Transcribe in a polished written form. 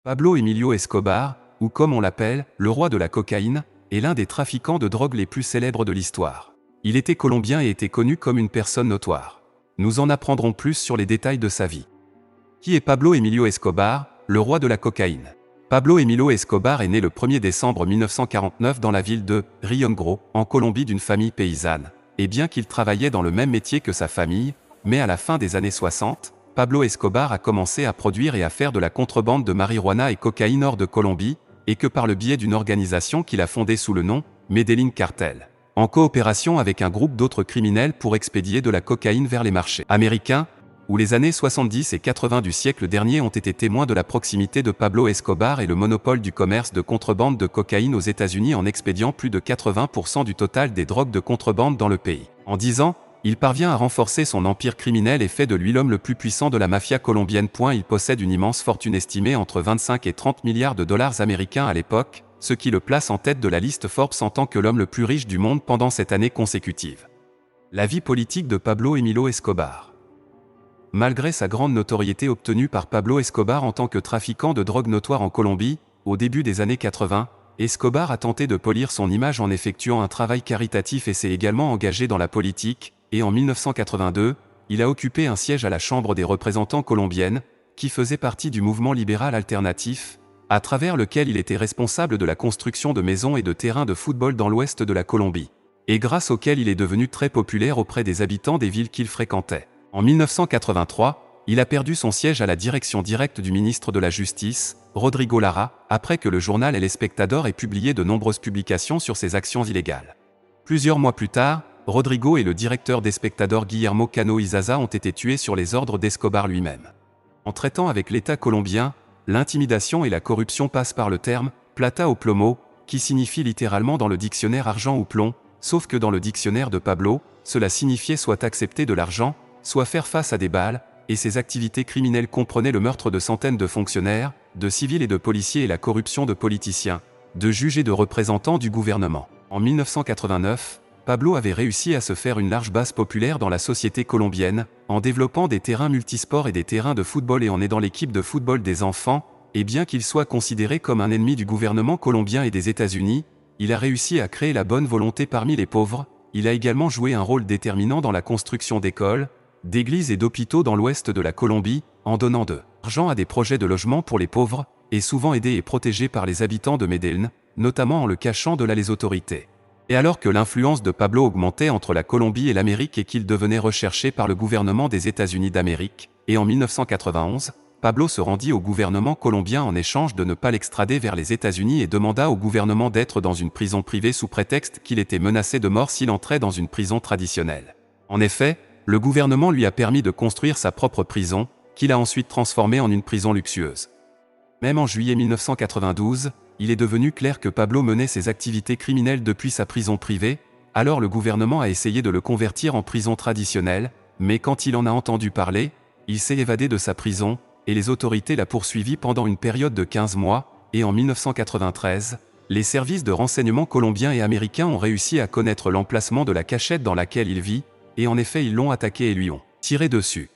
Pablo Emilio Escobar, ou comme on l'appelle, le roi de la cocaïne, est l'un des trafiquants de drogue les plus célèbres de l'histoire. Il était colombien et était connu comme une personne notoire. Nous en apprendrons plus sur les détails de sa vie. Qui est Pablo Emilio Escobar, le roi de la cocaïne? Pablo Emilio Escobar est né le 1er décembre 1949 dans la ville de Rio Negro, en Colombie d'une famille paysanne. Et bien qu'il travaillait dans le même métier que sa famille, mais à la fin des années 60, Pablo Escobar a commencé à produire et à faire de la contrebande de marijuana et cocaïne hors de Colombie, et que par le biais d'une organisation qu'il a fondée sous le nom Medellín Cartel, en coopération avec un groupe d'autres criminels pour expédier de la cocaïne vers les marchés américains, où les années 70 et 80 du siècle dernier ont été témoins de la proximité de Pablo Escobar et le monopole du commerce de contrebande de cocaïne aux États-Unis en expédiant plus de 80% du total des drogues de contrebande dans le pays. En 10 ans, il parvient à renforcer son empire criminel et fait de lui l'homme le plus puissant de la mafia colombienne. Il possède une immense fortune estimée entre 25 et 30 milliards de dollars américains à l'époque, ce qui le place en tête de la liste Forbes en tant que l'homme le plus riche du monde pendant cette année consécutive. La vie politique de Pablo Emilio Escobar. Malgré sa grande notoriété obtenue par Pablo Escobar en tant que trafiquant de drogue notoire en Colombie, au début des années 80, Escobar a tenté de polir son image en effectuant un travail caritatif et s'est également engagé dans la politique, et en 1982, il a occupé un siège à la Chambre des représentants colombienne, qui faisait partie du mouvement libéral alternatif, à travers lequel il était responsable de la construction de maisons et de terrains de football dans l'ouest de la Colombie, et grâce auquel il est devenu très populaire auprès des habitants des villes qu'il fréquentait. En 1983, il a perdu son siège à la direction directe du ministre de la Justice, Rodrigo Lara, après que le journal El Espectador ait publié de nombreuses publications sur ses actions illégales. Plusieurs mois plus tard, Rodrigo et le directeur d'Espectador Guillermo Cano Izaza ont été tués sur les ordres d'Escobar lui-même. En traitant avec l'État colombien, l'intimidation et la corruption passent par le terme « plata o plomo », qui signifie littéralement dans le dictionnaire argent ou plomb, sauf que dans le dictionnaire de Pablo, cela signifiait soit accepter de l'argent, soit faire face à des balles, et ses activités criminelles comprenaient le meurtre de centaines de fonctionnaires, de civils et de policiers et la corruption de politiciens, de juges et de représentants du gouvernement. En 1989, Pablo avait réussi à se faire une large base populaire dans la société colombienne, en développant des terrains multisports et des terrains de football et en aidant l'équipe de football des enfants, et bien qu'il soit considéré comme un ennemi du gouvernement colombien et des États-Unis, il a réussi à créer la bonne volonté parmi les pauvres. Il a également joué un rôle déterminant dans la construction d'écoles, d'églises et d'hôpitaux dans l'ouest de la Colombie, en donnant de l'argent à des projets de logement pour les pauvres, et souvent aidé et protégé par les habitants de Medellín, notamment en le cachant de les autorités. Et alors que l'influence de Pablo augmentait entre la Colombie et l'Amérique et qu'il devenait recherché par le gouvernement des États-Unis d'Amérique, et en 1991, Pablo se rendit au gouvernement colombien en échange de ne pas l'extrader vers les États-Unis et demanda au gouvernement d'être dans une prison privée sous prétexte qu'il était menacé de mort s'il entrait dans une prison traditionnelle. En effet, le gouvernement lui a permis de construire sa propre prison, qu'il a ensuite transformée en une prison luxueuse. Même en juillet 1992, il est devenu clair que Pablo menait ses activités criminelles depuis sa prison privée, alors le gouvernement a essayé de le convertir en prison traditionnelle, mais quand il en a entendu parler, il s'est évadé de sa prison, et les autorités l'ont poursuivi pendant une période de 15 mois, et en 1993, les services de renseignement colombiens et américains ont réussi à connaître l'emplacement de la cachette dans laquelle il vit, et en effet ils l'ont attaqué et lui ont tiré dessus.